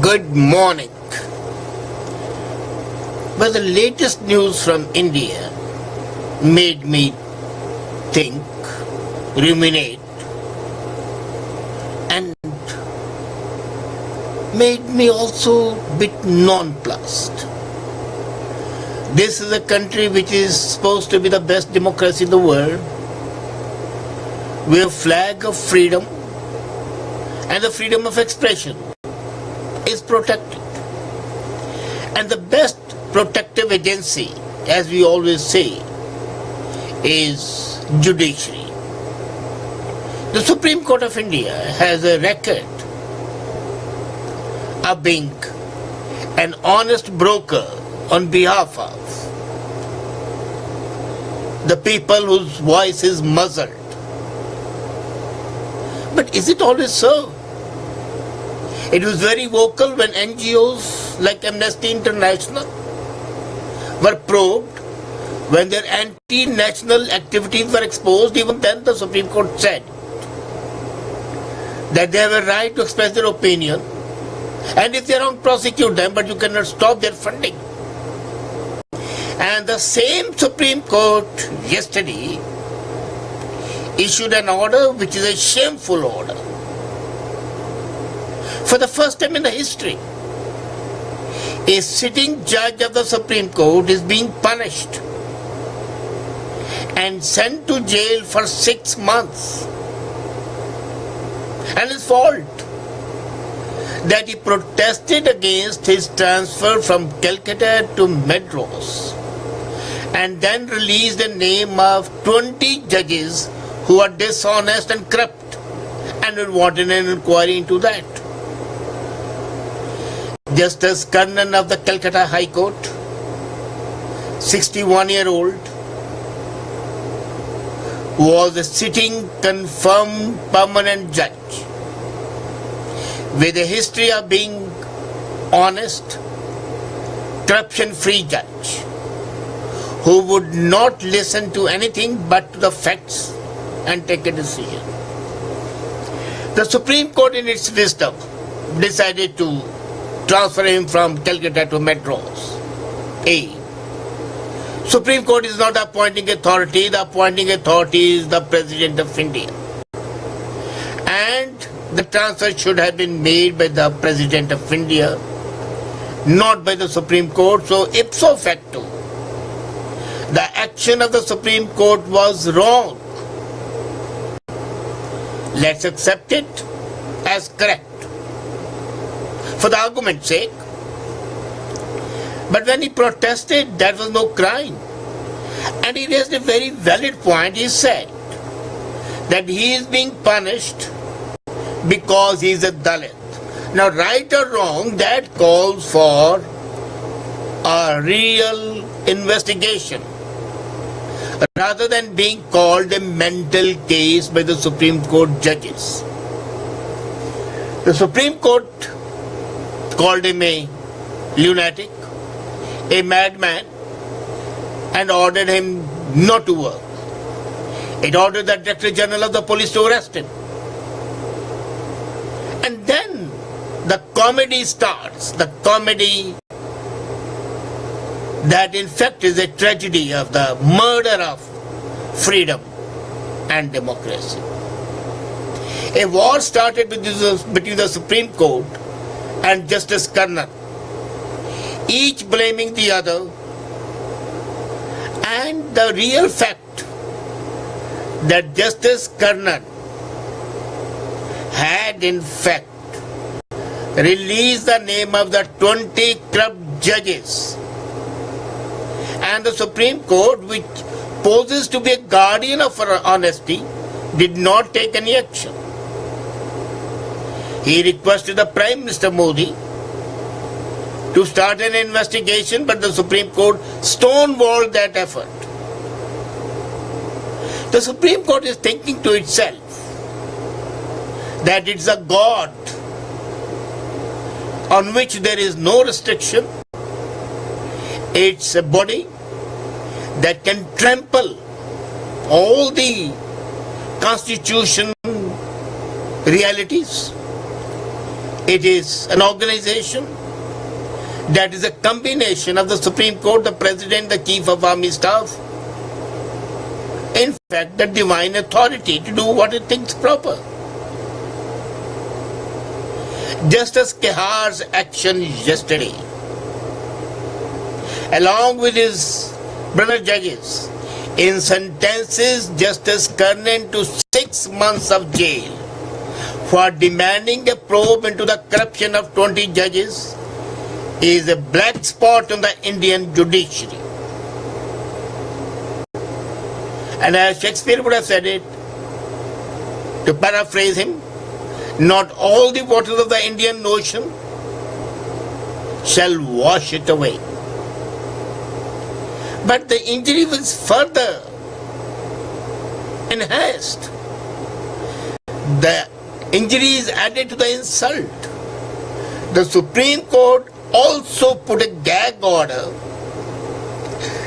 Good morning. But the latest news from India made me think, ruminate, and made me also a bit nonplussed. This is a country which is supposed to be the best democracy in the world, where flag of freedom and the freedom of expression is protected. And the best protective agency, as we always say, is judiciary. The Supreme Court of India has a record of being an honest broker on behalf of the people whose voice is muzzled. But is it always so? It was very vocal when NGOs like Amnesty International were probed, when their anti-national activities were exposed. Even then the Supreme Court said that they have a right to express their opinion, and if they are wrong, prosecute them, but you cannot stop their funding. And the same Supreme Court yesterday issued an order which is a shameful order. For the first time in the history, a sitting judge of the Supreme Court is being punished and sent to jail for 6 months. And his fault that he protested against his transfer from Calcutta to Madras, and then released the name of 20 judges who are dishonest and corrupt, and wanted an inquiry into that. Justice Karnan of the Calcutta High Court, 61-year-old, was a sitting confirmed permanent judge with a history of being honest, corruption-free judge who would not listen to anything but to the facts and take a decision. The Supreme Court, in its wisdom, decided to transfer him from Calcutta to Madras. Supreme Court is not the appointing authority. The appointing authority is the President of India. And the transfer should have been made by the President of India, not by the Supreme Court. So ipso facto, the action of the Supreme Court was wrong. Let's accept it as correct, for the argument's sake. But when he protested, that was no crime. And he raised a very valid point. He said that he is being punished because he is a Dalit. Now, right or wrong, that calls for a real investigation, rather than being called a mental case by the Supreme Court judges. The Supreme Court called him a lunatic, a madman, and ordered him not to work. It ordered the Director General of the Police to arrest him. And then the comedy starts, the comedy that in fact is a tragedy of the murder of freedom and democracy. A war started between the Supreme Court and Justice Karnan, each blaming the other, and the real fact that Justice Karnan had in fact released the name of the 20 corrupt judges, and the Supreme Court, which poses to be a guardian of honesty, did not take any action. He requested the Prime Minister Modi to start an investigation, but the Supreme Court stonewalled that effort. The Supreme Court is thinking to itself that it's a God on which there is no restriction. It's a body that can trample all the constitution realities. It is an organization that is a combination of the Supreme Court, the President, the Chief of Army Staff. In fact, the divine authority to do what it thinks proper. Justice Kehar's action yesterday, along with his brother judges, in sentences Justice Kernan to 6 months of jail for demanding a probe into the corruption of 20 judges, is a black spot on the Indian judiciary. And as Shakespeare would have said it, to paraphrase him, not all the waters of the Indian Ocean shall wash it away. But the injury was further enhanced. The injury is added to the insult. The Supreme Court also put a gag order,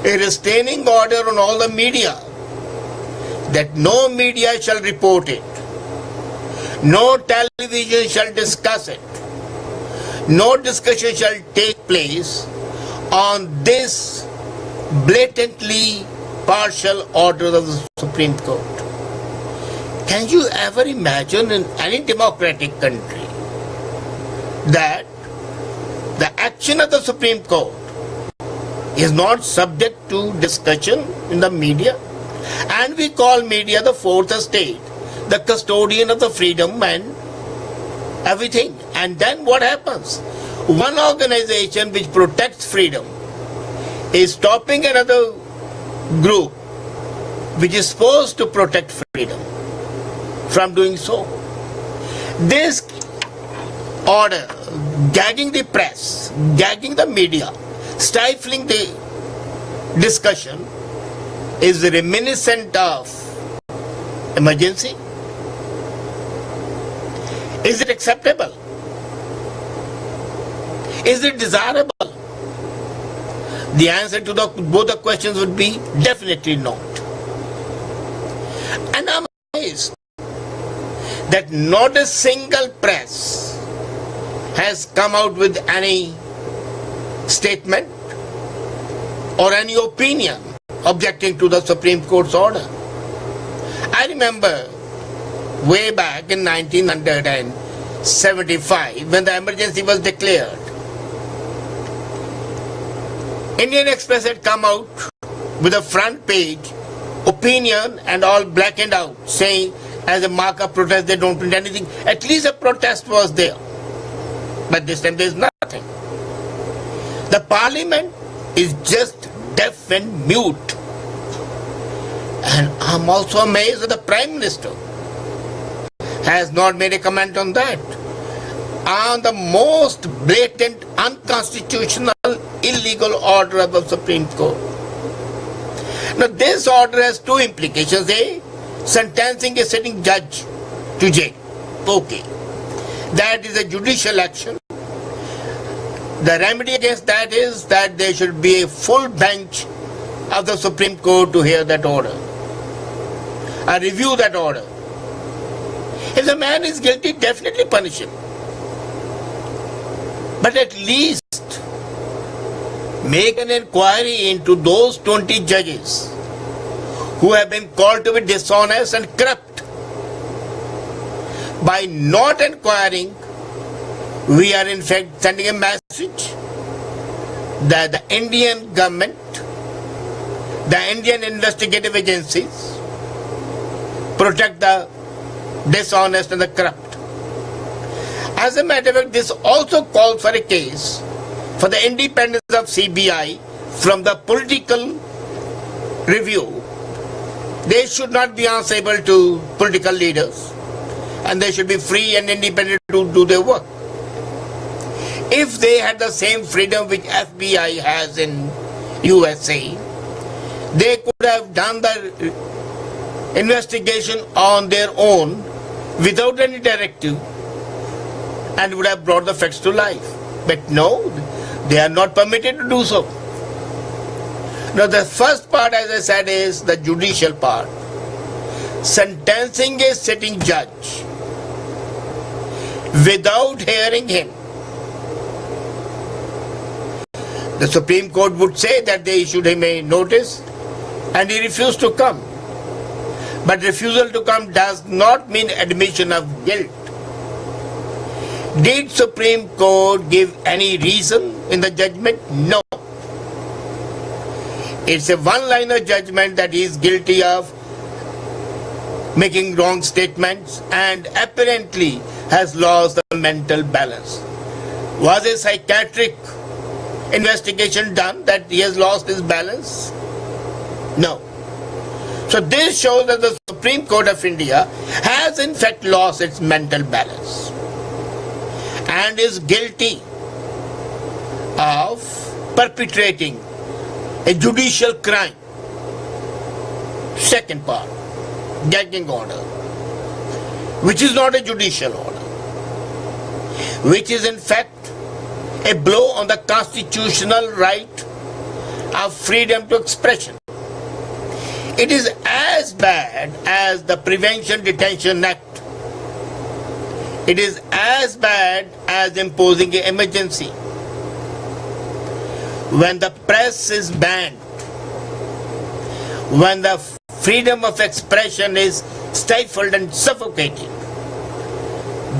a restraining order on all the media, that no media shall report it, no television shall discuss it, no discussion shall take place on this blatantly partial order of the Supreme Court. Can you ever imagine in any democratic country that the action of the Supreme Court is not subject to discussion in the media? And we call media the fourth estate, the custodian of the freedom and everything. And then what happens? One organization which protects freedom is stopping another group which is supposed to protect freedom from doing so. This order, gagging the press, gagging the media, stifling the discussion, is reminiscent of emergency. Is it acceptable? Is it desirable? The answer to both the questions would be definitely not. And I'm amazed that not a single press has come out with any statement or any opinion objecting to the Supreme Court's order. I remember way back in 1975 when the emergency was declared, Indian Express had come out with a front page opinion and all blackened out, saying as a mark of protest they don't print anything. At least a protest was there. But this time there is nothing. The Parliament is just deaf and mute. And I'm also amazed that the Prime Minister has not made a comment on that. On the most blatant, unconstitutional, illegal order of the Supreme Court. Now this order has two implications. A, sentencing a sitting judge to jail. Okay. That is a judicial action. The remedy against that is that there should be a full bench of the Supreme Court to hear that order, review that order. If the man is guilty, definitely punish him. But at least make an inquiry into those 20 judges who have been called to be dishonest and corrupt. By not inquiring, we are in fact sending a message that the Indian government, the Indian investigative agencies protect the dishonest and the corrupt. As a matter of fact, this also calls for a case for the independence of CBI from the political review. They should not be answerable to political leaders, and they should be free and independent to do their work. If they had the same freedom which FBI has in USA, they could have done the investigation on their own without any directive and would have brought the facts to life. But no, they are not permitted to do so. Now the first part, as I said, is the judicial part. Sentencing a sitting judge without hearing him. The Supreme Court would say that they issued him a notice and he refused to come. But refusal to come does not mean admission of guilt. Did Supreme Court give any reason in the judgment? No. It's a one-liner judgment that he is guilty of making wrong statements and apparently has lost the mental balance. Was a psychiatric investigation done that he has lost his balance? No. So this shows that the Supreme Court of India has in fact lost its mental balance and is guilty of perpetrating a judicial crime. Second part, gagging order, which is not a judicial order, which is in fact a blow on the constitutional right of freedom to expression. It is as bad as the Prevention Detention Act. It is as bad as imposing an emergency. When the press is banned, when the freedom of expression is stifled and suffocated,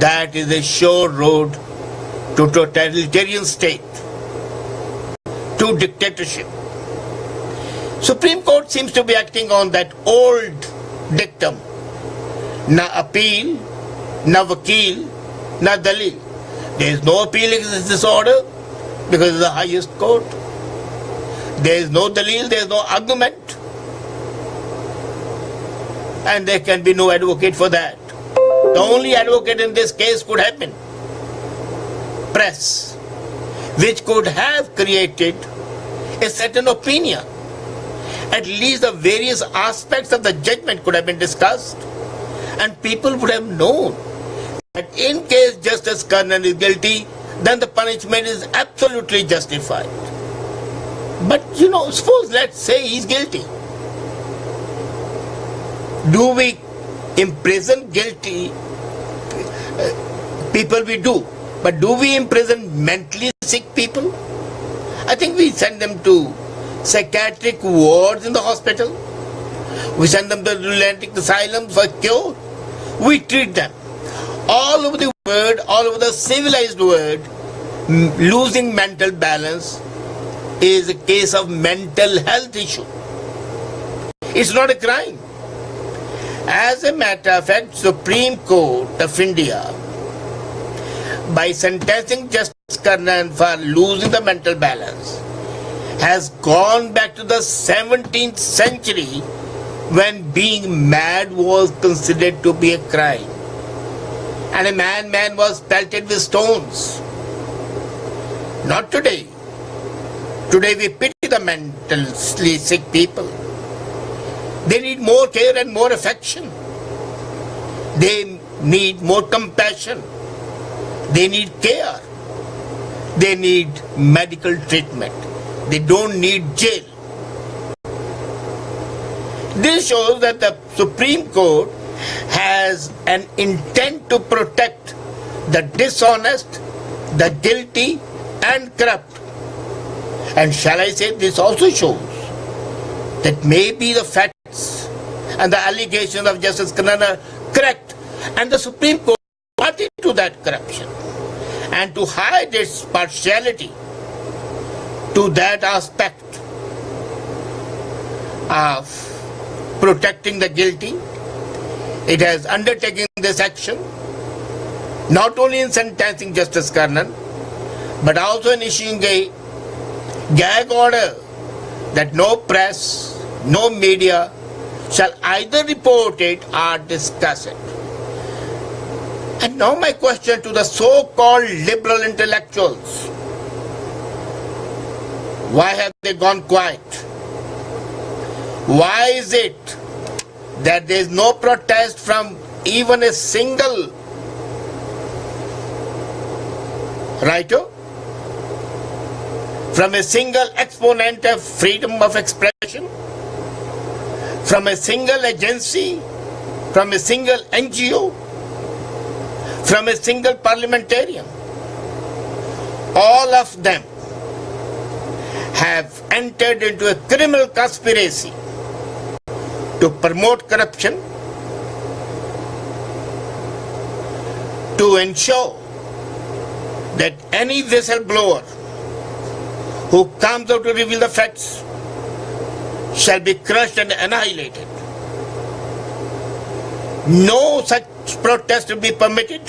that is a sure road to totalitarian state, to dictatorship. Supreme Court seems to be acting on that old dictum, na appeal, na vakil, na dalil. There is no appeal against this order because it is the highest court. There is no dalil, there is no argument, and there can be no advocate for that. The only advocate in this case could have been press, which could have created a certain opinion. At least the various aspects of the judgment could have been discussed, and people would have known that in case Justice Karnan is guilty, then the punishment is absolutely justified. But suppose let's say he's guilty. Do we imprison guilty people? We do. But do we imprison mentally sick people? I think we send them to psychiatric wards in the hospital. We send them to lunatic asylums for cure. We treat them. All over the world, all over the civilized world, losing mental balance is a case of mental health issue. It's not a crime. As a matter of fact, Supreme Court of India, by sentencing Justice Karnan for losing the mental balance, has gone back to the 17th century when being mad was considered to be a crime. And a man was pelted with stones. Not today. Today we pity the mentally sick people. They need more care and more affection. They need more compassion. They need care. They need medical treatment. They don't need jail. This shows that the Supreme Court has an intent to protect the dishonest, the guilty and corrupt. And shall I say, this also shows that maybe the facts and the allegations of Justice Karnan are correct, and the Supreme Court party to that corruption, and to hide its partiality to that aspect of protecting the guilty, it has undertaken this action not only in sentencing Justice Karnan, but also in issuing a gag order that no press, no media shall either report it or discuss it. And now my question to the so-called liberal intellectuals: why have they gone quiet? Why is it that there is no protest from even a single writer, from a single exponent of freedom of expression, from a single agency, from a single NGO, from a single parliamentarian. All of them have entered into a criminal conspiracy to promote corruption, to ensure that any whistleblower who comes out to reveal the facts shall be crushed and annihilated. No such protest will be permitted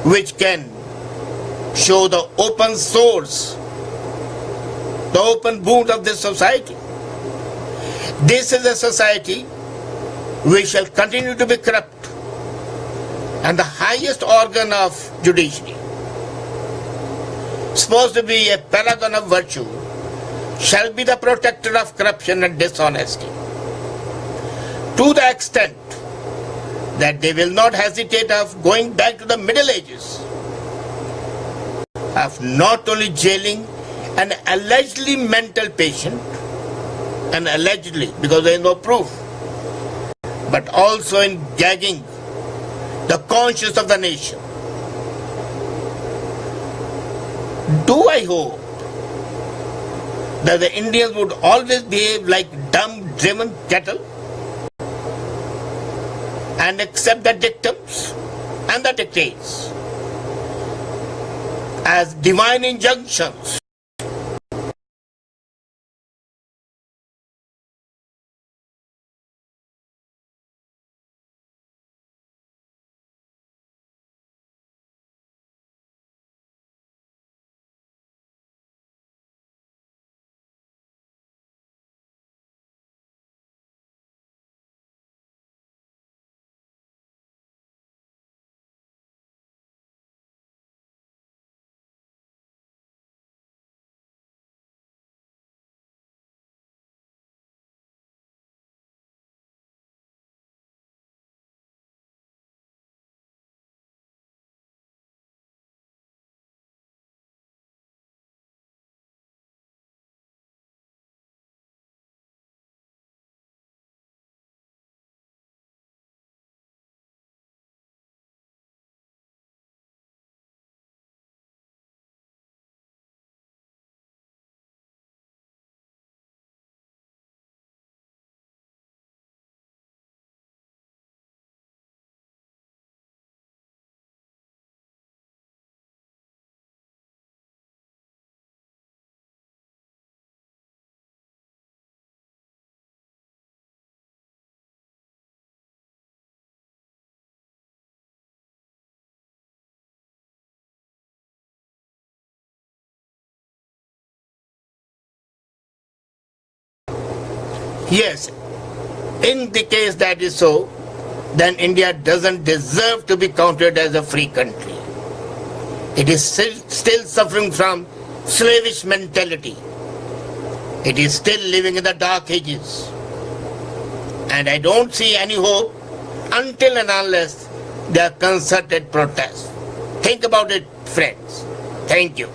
which can show the open source, the open wound of this society. This is a society which shall continue to be corrupt, and the highest organ of judiciary, supposed to be a paragon of virtue, shall be the protector of corruption and dishonesty, to the extent that they will not hesitate of going back to the Middle Ages, of not only jailing an allegedly mental patient, and allegedly because there is no proof, but also in gagging the conscience of the nation. Do I hope that the Indians would always behave like dumb, driven cattle and accept the dictums and the dictates as divine injunctions? Yes, in the case that is so, then India doesn't deserve to be counted as a free country. It is still suffering from slavish mentality. It is still living in the dark ages. And I don't see any hope until and unless there are concerted protests. Think about it, friends. Thank you.